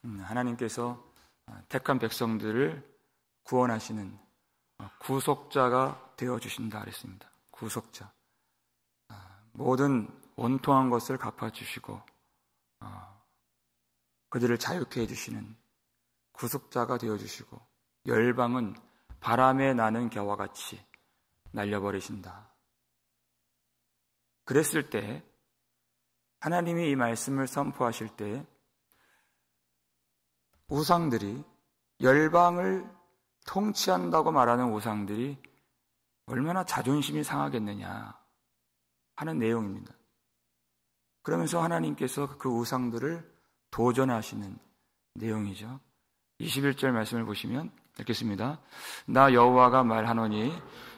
하나님께서 택한 백성들을 구원하시는 구속자가 되어주신다 그랬습니다. 구속자. 모든 원통한 것을 갚아주시고 그들을 자유케 해주시는 구속자가 되어주시고 열방은 바람에 나는 겨와 같이 날려버리신다. 그랬을 때 하나님이 이 말씀을 선포하실 때 우상들이 열방을 통치한다고 말하는 우상들이 얼마나 자존심이 상하겠느냐 하는 내용입니다. 그러면서 하나님께서 그 우상들을 도전하시는 내용이죠. 21절 말씀을 보시면 읽겠습니다. 나 여호와가 말하노니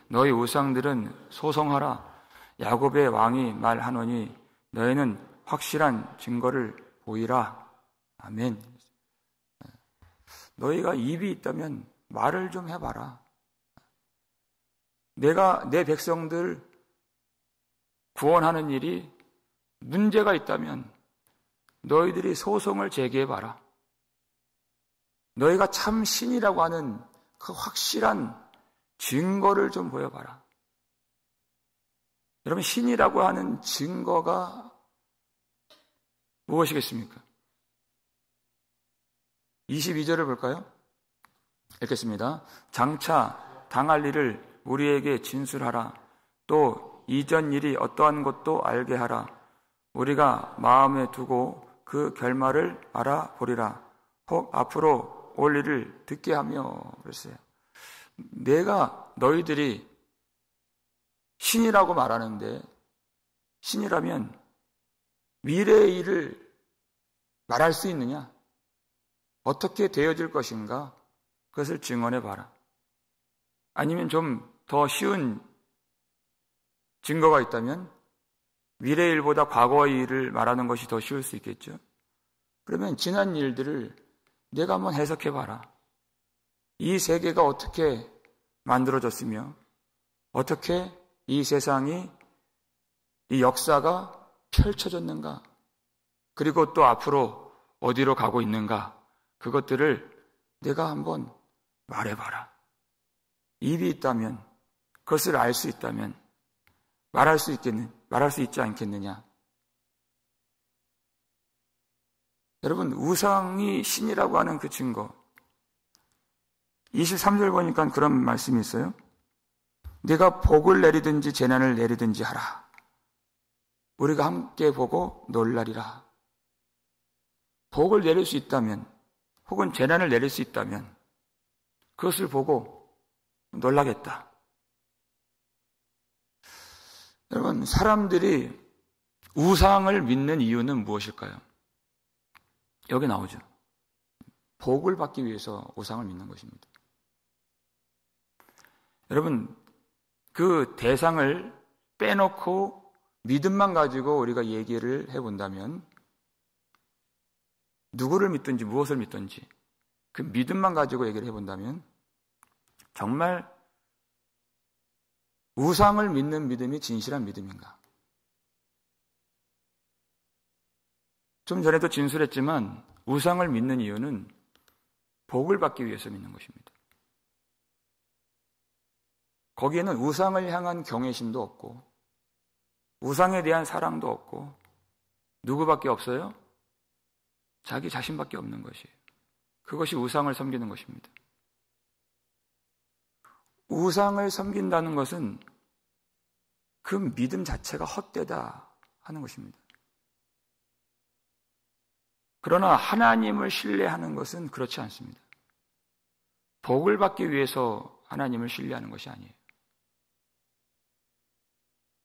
너희 우상들은 소송하라. 야곱의 왕이 말하노니 너희는 확실한 증거를 보이라. 아멘. 너희가 입이 있다면 말을 좀 해봐라. 내가 내 백성들 구원하는 일이 문제가 있다면 너희들이 소송을 제기해봐라. 너희가 참 신이라고 하는 그 확실한 증거를 좀 보여봐라. 여러분, 신이라고 하는 증거가 무엇이겠습니까? 22절을 볼까요? 읽겠습니다. 장차 당할 일을 우리에게 진술하라. 또 이전 일이 어떠한 것도 알게 하라. 우리가 마음에 두고 그 결말을 알아보리라. 혹 앞으로 올 일을 듣게 하며 그랬어요. 내가 너희들이 신이라고 말하는데 신이라면 미래의 일을 말할 수 있느냐? 어떻게 되어질 것인가? 그것을 증언해 봐라. 아니면 좀 더 쉬운 증거가 있다면 미래의 일보다 과거의 일을 말하는 것이 더 쉬울 수 있겠죠. 그러면 지난 일들을 내가 한번 해석해 봐라. 이 세계가 어떻게 만들어졌으며 어떻게 이 세상이 이 역사가 펼쳐졌는가, 그리고 또 앞으로 어디로 가고 있는가, 그것들을 내가 한번 말해봐라. 입이 있다면, 그것을 알 수 있다면 말할 수 있지 않겠느냐. 여러분, 우상이 신이라고 하는 그 증거, 23절 보니까 그런 말씀이 있어요. 네가 복을 내리든지 재난을 내리든지 하라. 우리가 함께 보고 놀라리라. 복을 내릴 수 있다면, 혹은 재난을 내릴 수 있다면 그것을 보고 놀라겠다. 여러분, 사람들이 우상을 믿는 이유는 무엇일까요? 여기 나오죠. 복을 받기 위해서 우상을 믿는 것입니다. 여러분, 그 대상을 빼놓고 믿음만 가지고 우리가 얘기를 해본다면, 누구를 믿든지 무엇을 믿든지 그 믿음만 가지고 얘기를 해본다면 정말 우상을 믿는 믿음이 진실한 믿음인가? 좀 전에도 진술했지만 우상을 믿는 이유는 복을 받기 위해서 믿는 것입니다. 거기에는 우상을 향한 경외심도 없고 우상에 대한 사랑도 없고 누구밖에 없어요? 자기 자신밖에 없는 것이에요. 그것이 우상을 섬기는 것입니다. 우상을 섬긴다는 것은 그 믿음 자체가 헛되다 하는 것입니다. 그러나 하나님을 신뢰하는 것은 그렇지 않습니다. 복을 받기 위해서 하나님을 신뢰하는 것이 아니에요.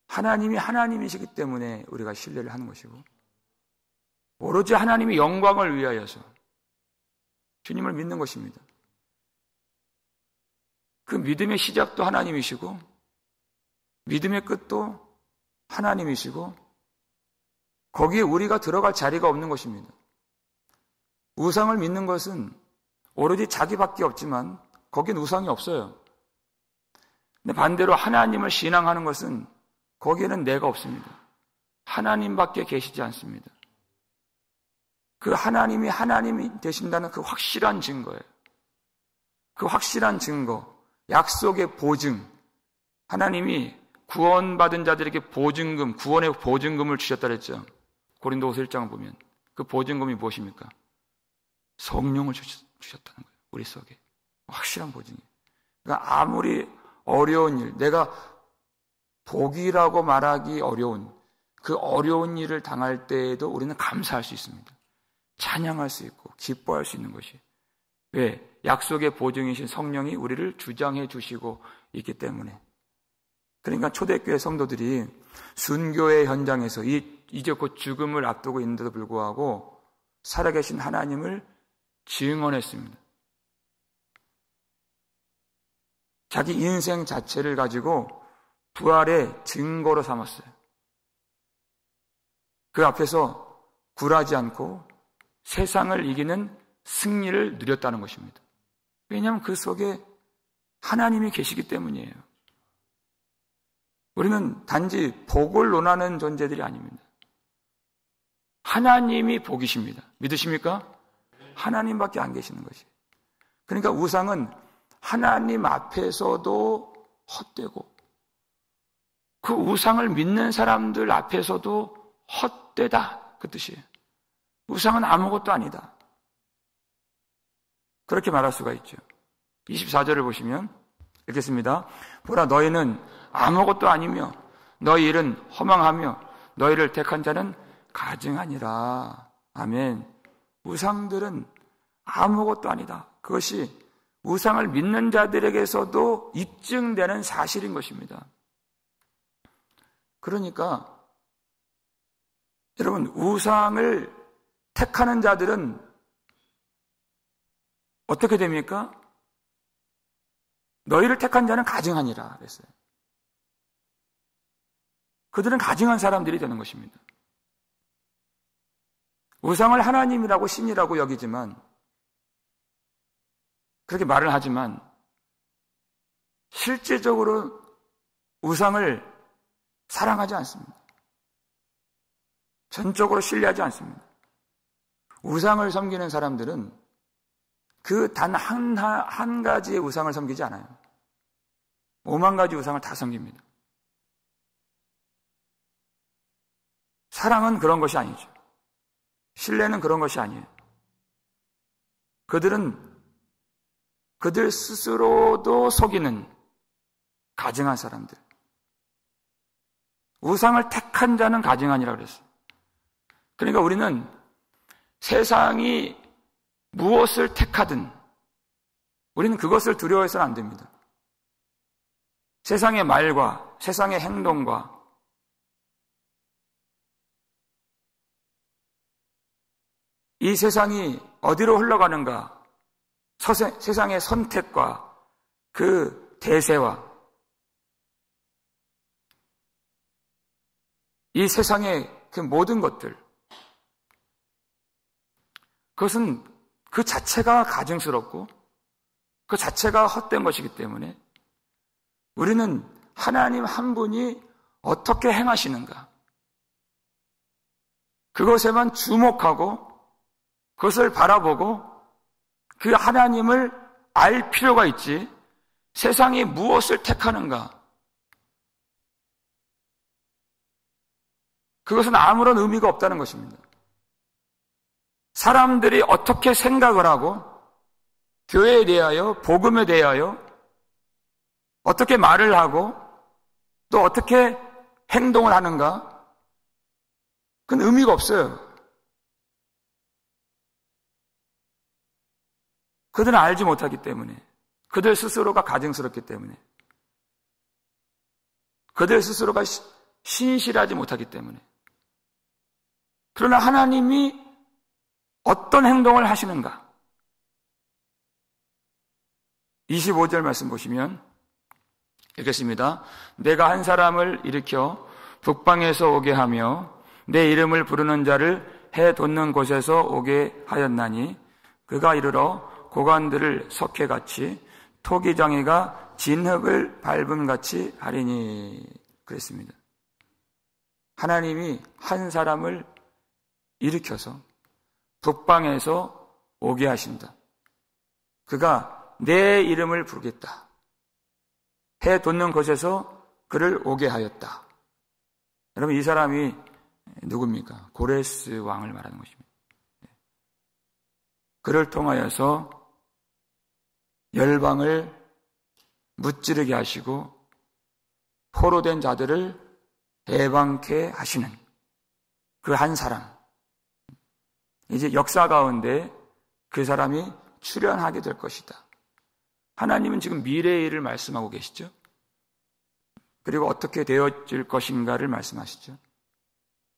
하나님이 하나님이시기 때문에 우리가 신뢰를 하는 것이고, 오로지 하나님의 영광을 위하여서 주님을 믿는 것입니다. 그 믿음의 시작도 하나님이시고 믿음의 끝도 하나님이시고 거기에 우리가 들어갈 자리가 없는 것입니다. 우상을 믿는 것은 오로지 자기밖에 없지만 거긴 우상이 없어요. 근데 반대로 하나님을 신앙하는 것은 거기에는 내가 없습니다. 하나님밖에 계시지 않습니다. 그 하나님이 하나님이 되신다는 그 확실한 증거예요. 그 확실한 증거, 약속의 보증. 하나님이 구원받은 자들에게 보증금, 구원의 보증금을 주셨다 그랬죠. 고린도후서 1장을 보면 그 보증금이 무엇입니까? 성령을 주셨다는 거예요. 우리 속에. 확실한 보증이에요. 그러니까 아무리 어려운 일, 내가 복이라고 말하기 어려운 그 어려운 일을 당할 때에도 우리는 감사할 수 있습니다. 찬양할 수 있고 기뻐할 수 있는 것이. 왜? 약속의 보증이신 성령이 우리를 주장해 주시고 있기 때문에. 그러니까 초대교회 성도들이 순교의 현장에서 이제 곧 죽음을 앞두고 있는데도 불구하고 살아계신 하나님을 증언했습니다. 자기 인생 자체를 가지고 부활의 증거로 삼았어요. 그 앞에서 굴하지 않고 세상을 이기는 승리를 누렸다는 것입니다. 왜냐하면 그 속에 하나님이 계시기 때문이에요. 우리는 단지 복을 논하는 존재들이 아닙니다. 하나님이 복이십니다. 믿으십니까? 하나님밖에 안 계시는 것이에요. 그러니까 우상은 하나님 앞에서도 헛되고 그 우상을 믿는 사람들 앞에서도 헛되다 그 뜻이에요. 우상은 아무것도 아니다. 그렇게 말할 수가 있죠. 24절을 보시면 읽겠습니다. 보라 너희는 아무것도 아니며 너희 일은 허망하며 너희를 택한 자는 가증하니라. 아멘. 우상들은 아무것도 아니다. 그것이 우상을 믿는 자들에게서도 입증되는 사실인 것입니다. 그러니까 여러분 우상을 택하는 자들은 어떻게 됩니까? 너희를 택한 자는 가증하니라 그랬어요. 그들은 가증한 사람들이 되는 것입니다. 우상을 하나님이라고 신이라고 여기지만 그렇게 말을 하지만 실제적으로 우상을 사랑하지 않습니다. 전적으로 신뢰하지 않습니다. 우상을 섬기는 사람들은 그 단 한 가지의 우상을 섬기지 않아요. 5만 가지 우상을 다 섬깁니다. 사랑은 그런 것이 아니죠. 신뢰는 그런 것이 아니에요. 그들은 그들 스스로도 속이는 가증한 사람들. 우상을 택한 자는 가증하니라 그랬어요. 그러니까 우리는 세상이 무엇을 택하든 우리는 그것을 두려워해서는 안 됩니다. 세상의 말과 세상의 행동과 이 세상이 어디로 흘러가는가, 세상의 선택과 그 대세와 이 세상의 그 모든 것들, 그것은 그 자체가 가증스럽고 그 자체가 헛된 것이기 때문에 우리는 하나님 한 분이 어떻게 행하시는가, 그것에만 주목하고 그것을 바라보고 그 하나님을 알 필요가 있지, 세상이 무엇을 택하는가, 그것은 아무런 의미가 없다는 것입니다. 사람들이 어떻게 생각을 하고 교회에 대하여, 복음에 대하여 어떻게 말을 하고 또 어떻게 행동을 하는가, 그건 의미가 없어요. 그들은 알지 못하기 때문에, 그들 스스로가 가증스럽기 때문에, 그들 스스로가 신실하지 못하기 때문에. 그러나 하나님이 어떤 행동을 하시는가? 25절 말씀 보시면 읽겠습니다. 내가 한 사람을 일으켜 북방에서 오게 하며 내 이름을 부르는 자를 해 돋는 곳에서 오게 하였나니 그가 이르러 고관들을 석회같이 토기장이가 진흙을 밟음같이 하리니 그랬습니다. 하나님이 한 사람을 일으켜서 북방에서 오게 하신다. 그가 내 이름을 부르겠다. 해 돋는 곳에서 그를 오게 하였다. 여러분, 이 사람이 누굽니까? 고레스 왕을 말하는 것입니다. 그를 통하여서 열방을 무찌르게 하시고 포로된 자들을 해방케 하시는 그 한 사람. 이제 역사 가운데 그 사람이 출현하게 될 것이다. 하나님은 지금 미래의 일을 말씀하고 계시죠. 그리고 어떻게 되어질 것인가를 말씀하시죠.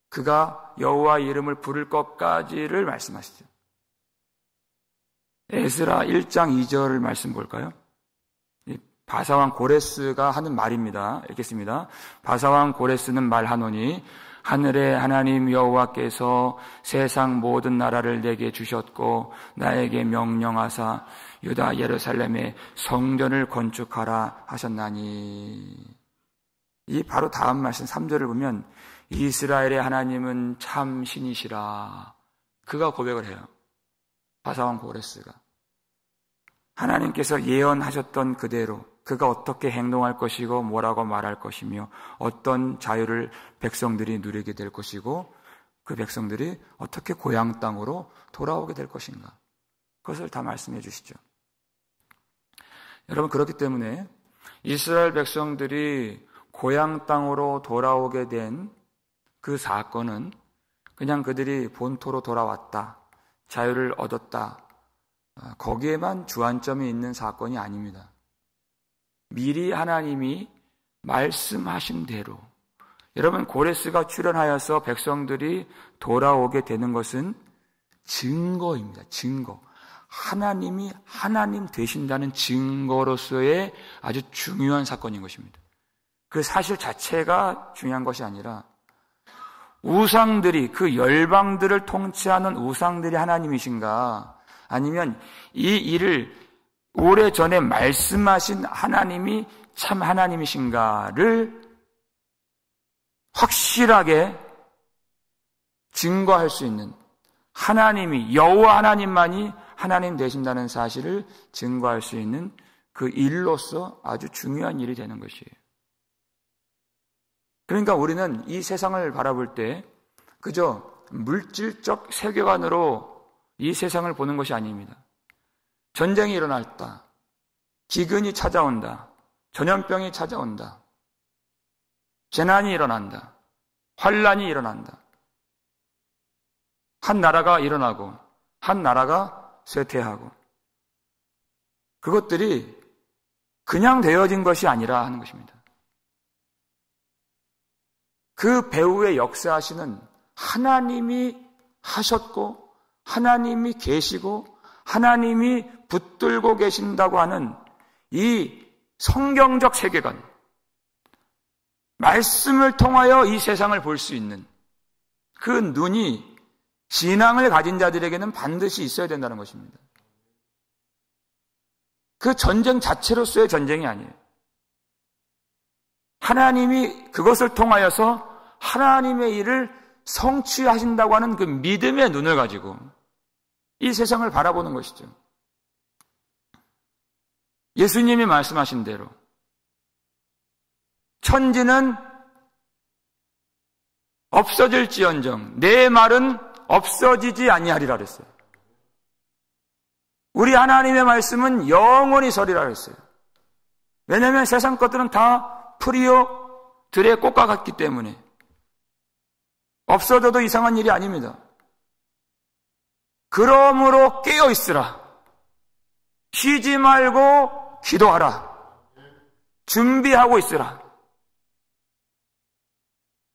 그가 여호와 이름을 부를 것까지를 말씀하시죠. 에스라 1장 2절을 말씀 볼까요? 바사왕 고레스가 하는 말입니다. 읽겠습니다. 바사왕 고레스는 말하노니 하늘의 하나님 여호와께서 세상 모든 나라를 내게 주셨고 나에게 명령하사 유다 예루살렘에 성전을 건축하라 하셨나니. 이 바로 다음 말씀 3절을 보면 이스라엘의 하나님은 참 신이시라. 그가 고백을 해요. 바사왕 고레스가. 하나님께서 예언하셨던 그대로 그가 어떻게 행동할 것이고 뭐라고 말할 것이며 어떤 자유를 백성들이 누리게 될 것이고 그 백성들이 어떻게 고향 땅으로 돌아오게 될 것인가. 그것을 다 말씀해 주시죠. 여러분, 그렇기 때문에 이스라엘 백성들이 고향 땅으로 돌아오게 된 그 사건은 그냥 그들이 본토로 돌아왔다, 자유를 얻었다, 거기에만 주안점이 있는 사건이 아닙니다. 미리 하나님이 말씀하신 대로, 여러분, 고레스가 출현하여서 백성들이 돌아오게 되는 것은 증거입니다. 증거. 하나님이 하나님 되신다는 증거로서의 아주 중요한 사건인 것입니다. 그 사실 자체가 중요한 것이 아니라 우상들이, 그 열방들을 통치하는 우상들이 하나님이신가, 아니면 이 일을 오래전에 말씀하신 하나님이 참 하나님이신가를 확실하게 증거할 수 있는, 하나님이, 여호와 하나님만이 하나님 되신다는 사실을 증거할 수 있는 그 일로서 아주 중요한 일이 되는 것이에요. 그러니까 우리는 이 세상을 바라볼 때 그저 물질적 세계관으로 이 세상을 보는 것이 아닙니다. 전쟁이 일어났다, 기근이 찾아온다, 전염병이 찾아온다, 재난이 일어난다, 환란이 일어난다. 한 나라가 일어나고 한 나라가 쇠퇴하고, 그것들이 그냥 되어진 것이 아니라 하는 것입니다. 그 배후에 역사하시는 하나님이 하셨고 하나님이 계시고 하나님이 붙들고 계신다고 하는 이 성경적 세계관, 말씀을 통하여 이 세상을 볼 수 있는 그 눈이 신앙을 가진 자들에게는 반드시 있어야 된다는 것입니다. 그 전쟁 자체로서의 전쟁이 아니에요. 하나님이 그것을 통하여서 하나님의 일을 성취하신다고 하는 그 믿음의 눈을 가지고 이 세상을 바라보는 것이죠. 예수님이 말씀하신 대로 천지는 없어질지언정 내 말은 없어지지 아니하리라 그랬어요. 우리 하나님의 말씀은 영원히 서리라 그랬어요. 왜냐하면 세상 것들은 다 풀이요 들의 꽃과 같기 때문에 없어져도 이상한 일이 아닙니다. 그러므로 깨어 있으라. 쉬지 말고 기도하라. 준비하고 있으라.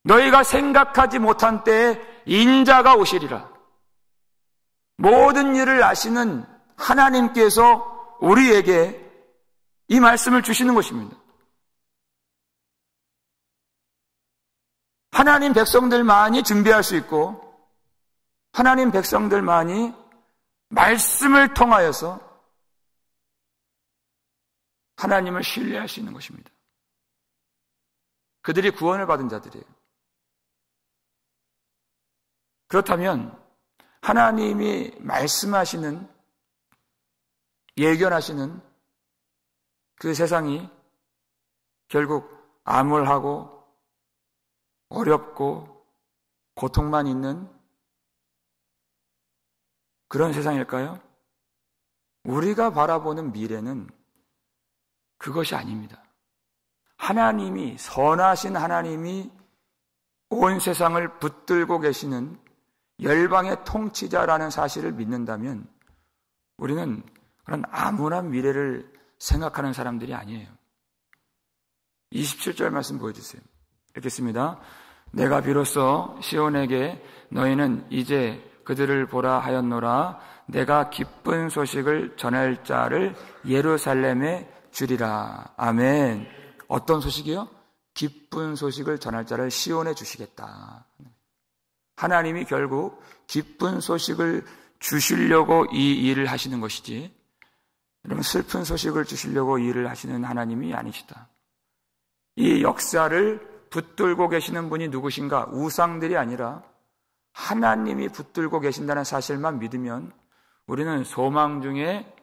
너희가 생각하지 못한 때에 인자가 오시리라. 모든 일을 아시는 하나님께서 우리에게 이 말씀을 주시는 것입니다. 하나님 백성들만이 준비할 수 있고 하나님 백성들만이 말씀을 통하여서 하나님을 신뢰할 수 있는 것입니다. 그들이 구원을 받은 자들이에요. 그렇다면 하나님이 말씀하시는, 예견하시는 그 세상이 결국 암울하고 어렵고 고통만 있는 그런 세상일까요? 우리가 바라보는 미래는 그것이 아닙니다. 하나님이, 선하신 하나님이 온 세상을 붙들고 계시는 열방의 통치자라는 사실을 믿는다면 우리는 그런 암울한 미래를 생각하는 사람들이 아니에요. 27절 말씀 보여주세요. 읽겠습니다. 내가 비로소 시온에게 너희는 이제 그들을 보라 하였노라. 내가 기쁜 소식을 전할 자를 예루살렘에 주리라. 아멘. 어떤 소식이요? 기쁜 소식을 전할 자를 시온에 주시겠다. 하나님이 결국 기쁜 소식을 주시려고 이 일을 하시는 것이지, 여러분, 슬픈 소식을 주시려고 이 일을 하시는 하나님이 아니시다. 이 역사를 붙들고 계시는 분이 누구신가? 우상들이 아니라 하나님이 붙들고 계신다는 사실만 믿으면 우리는 소망 중에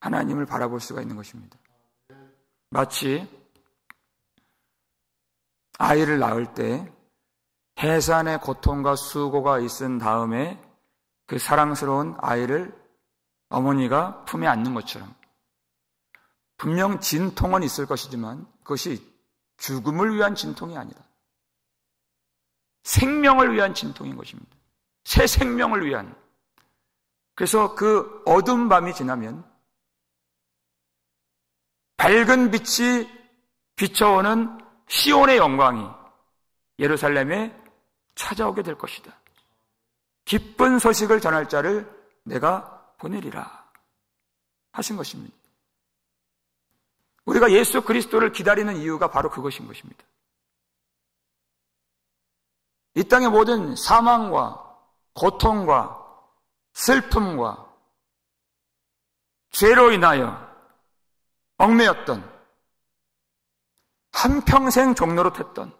하나님을 바라볼 수가 있는 것입니다. 마치 아이를 낳을 때 해산의 고통과 수고가 있은 다음에 그 사랑스러운 아이를 어머니가 품에 안는 것처럼, 분명 진통은 있을 것이지만 그것이 죽음을 위한 진통이 아니다. 생명을 위한 진통인 것입니다. 새 생명을 위한. 그래서 그 어두운 밤이 지나면 밝은 빛이 비춰오는 시온의 영광이 예루살렘에 찾아오게 될 것이다. 기쁜 소식을 전할 자를 내가 보내리라 하신 것입니다. 우리가 예수 그리스도를 기다리는 이유가 바로 그것인 것입니다. 이 땅의 모든 사망과 고통과 슬픔과 죄로 인하여 얽매였던, 한평생 종노릇했던,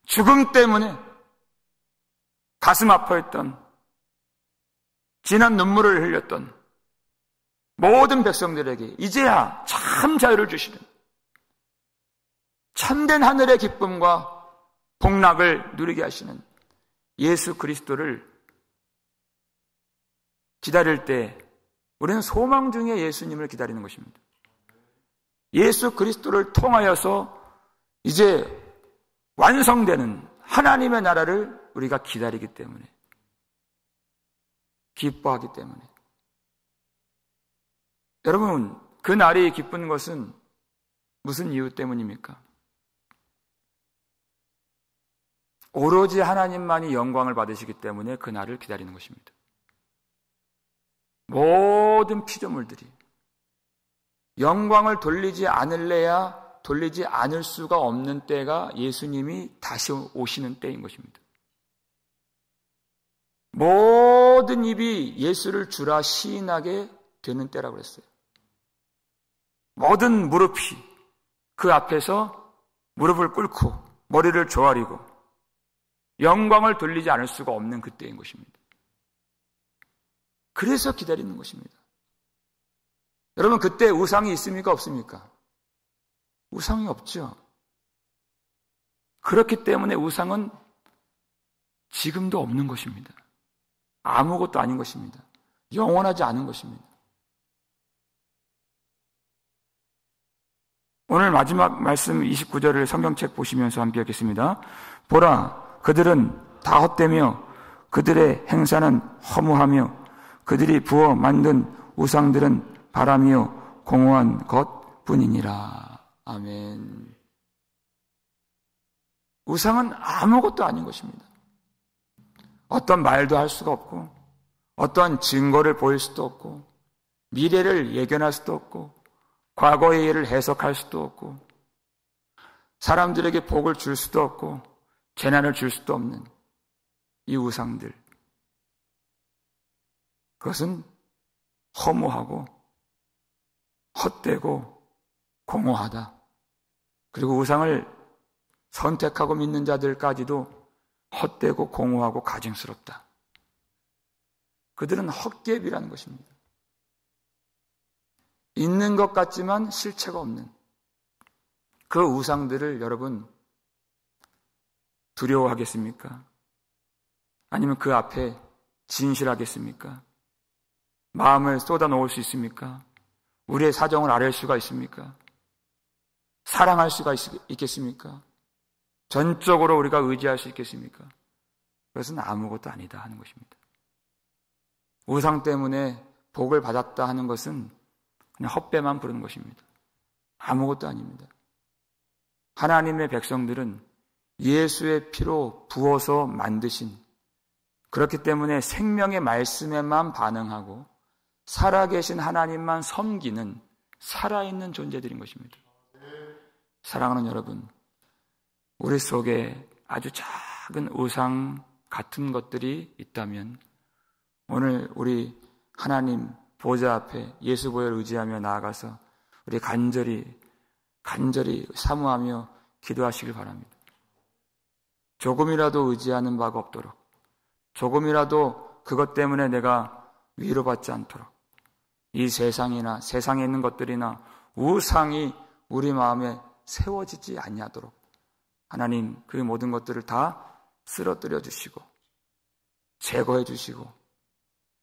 죽음 때문에 가슴 아파했던, 진한 눈물을 흘렸던 모든 백성들에게 이제야 참 자유를 주시는, 참된 하늘의 기쁨과 복락을 누리게 하시는 예수 그리스도를 기다릴 때 우리는 소망 중에 예수님을 기다리는 것입니다. 예수 그리스도를 통하여서 이제 완성되는 하나님의 나라를 우리가 기다리기 때문에, 기뻐하기 때문에. 여러분, 그 날이 기쁜 것은 무슨 이유 때문입니까? 오로지 하나님만이 영광을 받으시기 때문에 그 날을 기다리는 것입니다. 모든 피조물들이 영광을 돌리지 않을래야 돌리지 않을 수가 없는 때가 예수님이 다시 오시는 때인 것입니다. 모든 입이 예수를 주라 시인하게 되는 때라고 그랬어요. 모든 무릎이 그 앞에서 무릎을 꿇고 머리를 조아리고 영광을 돌리지 않을 수가 없는 그때인 것입니다. 그래서 기다리는 것입니다. 여러분, 그때 우상이 있습니까? 없습니까? 우상이 없죠. 그렇기 때문에 우상은 지금도 없는 것입니다. 아무것도 아닌 것입니다. 영원하지 않은 것입니다. 오늘 마지막 말씀 29절을 성경책 보시면서 함께 읽겠습니다. 보라, 그들은 다 헛되며 그들의 행사는 허무하며 그들이 부어 만든 우상들은 바람이요 공허한 것뿐이니라. 아멘. 우상은 아무것도 아닌 것입니다. 어떤 말도 할 수가 없고, 어떠한 증거를 보일 수도 없고, 미래를 예견할 수도 없고, 과거의 일을 해석할 수도 없고, 사람들에게 복을 줄 수도 없고, 재난을 줄 수도 없는 이 우상들. 그것은 허무하고 헛되고 공허하다. 그리고 우상을 선택하고 믿는 자들까지도 헛되고 공허하고 가증스럽다. 그들은 헛개비라는 것입니다. 있는 것 같지만 실체가 없는 그 우상들을 여러분 두려워하겠습니까? 아니면 그 앞에 진실하겠습니까? 마음을 쏟아놓을 수 있습니까? 우리의 사정을 아뢰 수가 있습니까? 사랑할 수가 있겠습니까? 전적으로 우리가 의지할 수 있겠습니까? 그것은 아무것도 아니다 하는 것입니다. 우상 때문에 복을 받았다 하는 것은 그냥 헛배만 부르는 것입니다. 아무것도 아닙니다. 하나님의 백성들은 예수의 피로 부어서 만드신, 그렇기 때문에 생명의 말씀에만 반응하고 살아계신 하나님만 섬기는 살아있는 존재들인 것입니다. 사랑하는 여러분, 우리 속에 아주 작은 우상 같은 것들이 있다면 오늘 우리 하나님 보좌 앞에 예수 보혈을 의지하며 나아가서 우리 간절히 사모하며 기도하시길 바랍니다. 조금이라도 의지하는 바가 없도록, 조금이라도 그것 때문에 내가 위로받지 않도록, 이 세상이나 세상에 있는 것들이나 우상이 우리 마음에 세워지지 아니하도록 하나님 그 모든 것들을 다 쓰러뜨려 주시고 제거해 주시고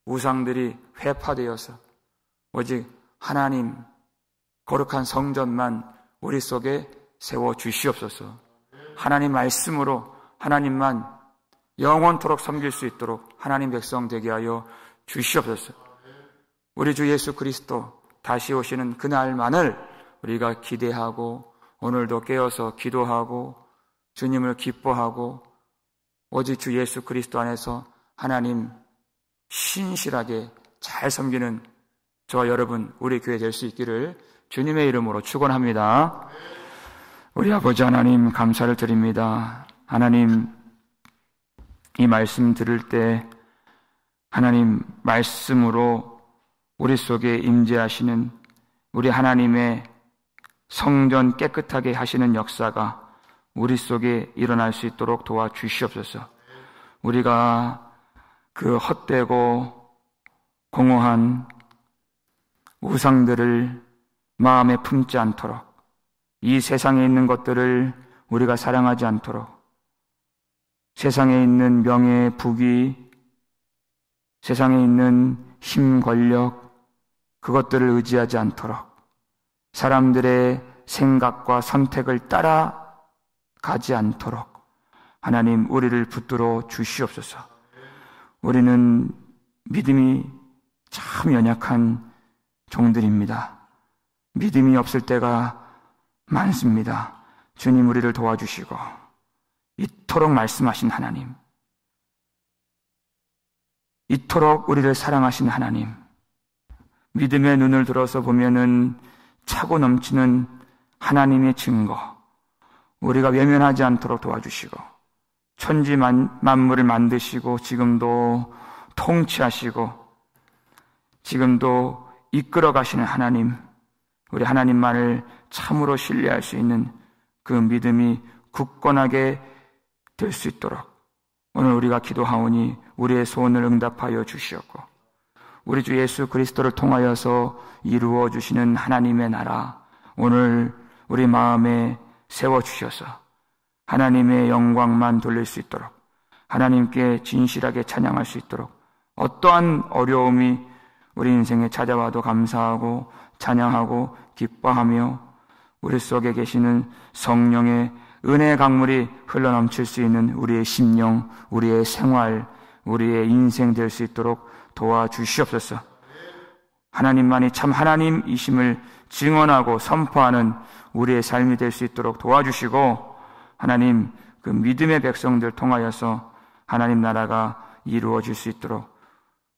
우상들이 회파되어서 오직 하나님 거룩한 성전만 우리 속에 세워 주시옵소서. 하나님 말씀으로 하나님만 영원토록 섬길 수 있도록 하나님 백성 되게 하여 주시옵소서. 우리 주 예수 그리스도 다시 오시는 그날만을 우리가 기대하고 오늘도 깨어서 기도하고 주님을 기뻐하고 오직 주 예수 그리스도 안에서 하나님 신실하게 잘 섬기는 저와 여러분 우리 교회 될 수 있기를 주님의 이름으로 축원합니다. 우리 아버지 하나님 감사를 드립니다. 하나님 이 말씀 들을 때 하나님 말씀으로 우리 속에 임재하시는 우리 하나님의 성전 깨끗하게 하시는 역사가 우리 속에 일어날 수 있도록 도와주시옵소서. 우리가 그 헛되고 공허한 우상들을 마음에 품지 않도록, 이 세상에 있는 것들을 우리가 사랑하지 않도록, 세상에 있는 명예, 부귀, 세상에 있는 힘, 권력, 그것들을 의지하지 않도록 사람들의 생각과 선택을 따라가지 않도록 하나님 우리를 붙들어 주시옵소서. 우리는 믿음이 참 연약한 종들입니다. 믿음이 없을 때가 많습니다. 주님 우리를 도와주시고 이토록 말씀하신 하나님, 이토록 우리를 사랑하신 하나님, 믿음의 눈을 들어서 보면은 차고 넘치는 하나님의 증거, 우리가 외면하지 않도록 도와주시고 천지 만물을 만드시고 지금도 통치하시고 지금도 이끌어 가시는 하나님, 우리 하나님만을 참으로 신뢰할 수 있는 그 믿음이 굳건하게 될 수 있도록 오늘 우리가 기도하오니 우리의 소원을 응답하여 주시옵고 우리 주 예수 그리스도를 통하여서 이루어 주시는 하나님의 나라 오늘 우리 마음에 세워주셔서 하나님의 영광만 돌릴 수 있도록 하나님께 진실하게 찬양할 수 있도록 어떠한 어려움이 우리 인생에 찾아와도 감사하고 찬양하고 기뻐하며 우리 속에 계시는 성령의 은혜의 강물이 흘러넘칠 수 있는 우리의 심령, 우리의 생활, 우리의 인생 될 수 있도록 도와주시옵소서. 하나님만이 참 하나님이심을 증언하고 선포하는 우리의 삶이 될 수 있도록 도와주시고 하나님 그 믿음의 백성들 통하여서 하나님 나라가 이루어질 수 있도록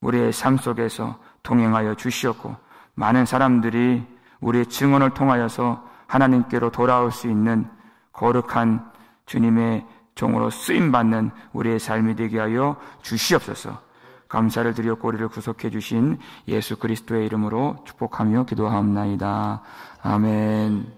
우리의 삶 속에서 동행하여 주시옵고 많은 사람들이 우리의 증언을 통하여서 하나님께로 돌아올 수 있는 거룩한 주님의 종으로 쓰임받는 우리의 삶이 되게 하여 주시옵소서. 감사를 드렸고 우리를 구속해 주신 예수 그리스도의 이름으로 축복하며 기도하옵나이다. 아멘.